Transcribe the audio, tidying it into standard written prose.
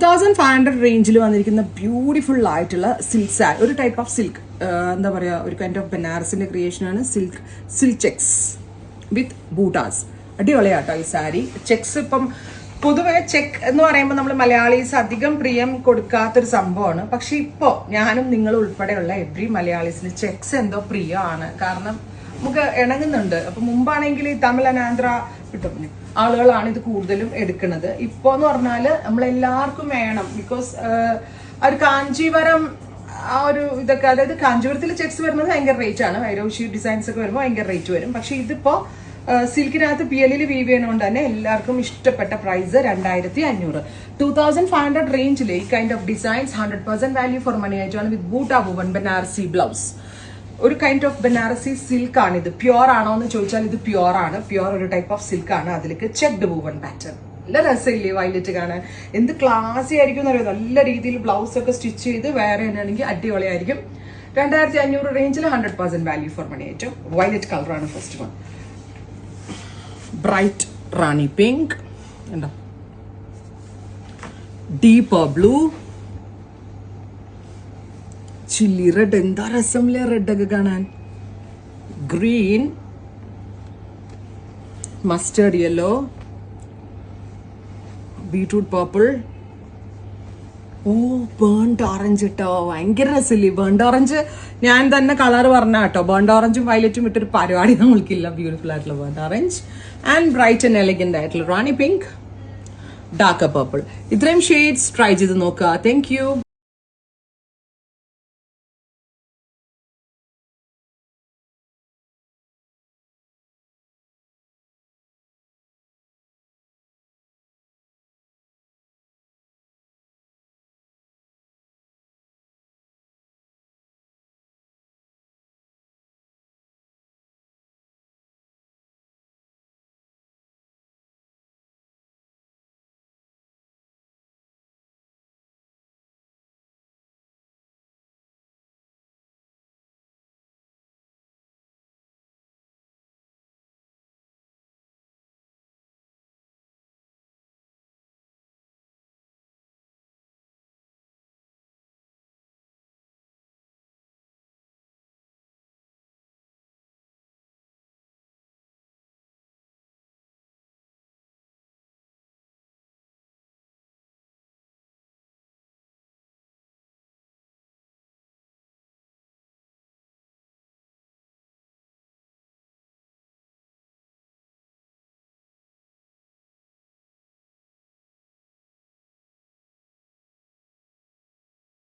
2500 റേഞ്ചിൽ വന്നിരിക്കുന്ന ബ്യൂട്ടിഫുൾ ആയിട്ടുള്ള സിൽക്ക് സാരി, ഒരു ടൈപ്പ് ഓഫ് സിൽക്ക്, എന്താ പറയുക, ഒരു കൈൻഡ് ഓഫ് ബനാറസിന്റെ ക്രിയേഷൻ ആണ് സിൽക്ക് ചെക്സ് വിത്ത് ബൂട്ടാസ്. അടിപൊളിയാട്ടോ ഈ സാരി. ചെക്സ് ഇപ്പം പൊതുവെ ചെക്ക് എന്ന് പറയുമ്പോൾ നമ്മൾ മലയാളീസ് അധികം പ്രിയം കൊടുക്കാത്തൊരു സംഭവമാണ്. പക്ഷെ ഇപ്പോൾ ഞാനും നിങ്ങൾ ഉൾപ്പെടെയുള്ള എവ്രി മലയാളീസിന് ചെക്സ് എന്തോ പ്രിയമാണ്. കാരണം നമുക്ക് ഇണങ്ങുന്നുണ്ട്. അപ്പൊ മുമ്പാണെങ്കിൽ ഈ തമിഴ് ആന്ധ്ര ആളുകളാണ് ഇത് കൂടുതലും എടുക്കുന്നത്. ഇപ്പോ എന്ന് പറഞ്ഞാല് നമ്മളെല്ലാവർക്കും വേണം. ബിക്കോസ് ഒരു കാഞ്ചീവരം ആ ഒരു ഇതൊക്കെ, അതായത് കാഞ്ചീപുരത്തിൽ ചെക്സ് വരുന്നത് ഭയങ്കര റേറ്റ് ആണ്. വൈരോഷി ഡിസൈൻസ് ഒക്കെ വരുമ്പോൾ ഭയങ്കര റേറ്റ് വരും. പക്ഷെ ഇതിപ്പോ സിൽക്കിനകത്ത് PL വീവ് ചെയ്യുന്നതുകൊണ്ട് തന്നെ എല്ലാവർക്കും ഇഷ്ടപ്പെട്ട പ്രൈസ് 2500. 2500 റേഞ്ചിൽ ഈ kind of designs 100% value for money ആയിട്ടാണ്. With buta woven Banarasi blouse. ഒരു കൈൻഡ് ഓഫ് ബനാറസി സിൽക്ക് ആണ് ഇത്. പ്യുവർ ആണോ എന്ന് ചോദിച്ചാൽ ഇത് പ്യുവർ ആണ്. പ്യുവർ ഒരു ടൈപ്പ് ഓഫ് സിൽക്ക് ആണ്. അതിലേക്ക് ചെക്ഡ് വുവൻ പാറ്റേൺ. നല്ല രസമില്ലേ വയലറ്റ് കാണാൻ? എന്ത് ക്ലാസി ആയിരിക്കും എന്നറിയാം. നല്ല രീതിയിൽ ബ്ലൗസ് ഒക്കെ സ്റ്റിച്ച് ചെയ്ത് വേറെ ആണെങ്കിൽ അടിപൊളിയായിരിക്കും. 2500 റേഞ്ചിൽ 100% വാല്യൂ ഫോർ മണി ആയിട്ടും. വയലറ്റ് കളറാണ് first one. Bright rani pink, deeper blue, chilli red. എന്താ രസമില്ലേ റെഡ് ഒക്കെ കാണാൻ. Green, mustard yellow, beetroot purple. ഓ ബേൺഡ് ഓറഞ്ച് കേട്ടോ, ഭയങ്കര രസമില്ലേ ബേൺഡ് ഓറഞ്ച്. ഞാൻ തന്നെ കളർ പറഞ്ഞ കേട്ടോ. ബേൺഡ് ഓറഞ്ചും വയലറ്റും ഇട്ടൊരു പരിപാടി നമ്മൾക്കില്ല. ബ്യൂട്ടിഫുൾ ആയിട്ടുള്ള burnt orange and bright and elegant ആയിട്ടുള്ള റാണി പിങ്ക്, ഡാർക്ക് പർപ്പിൾ. ഇത്രയും ഷെയ്ഡ്സ് ട്രൈ ചെയ്ത് നോക്കുക. Thank U.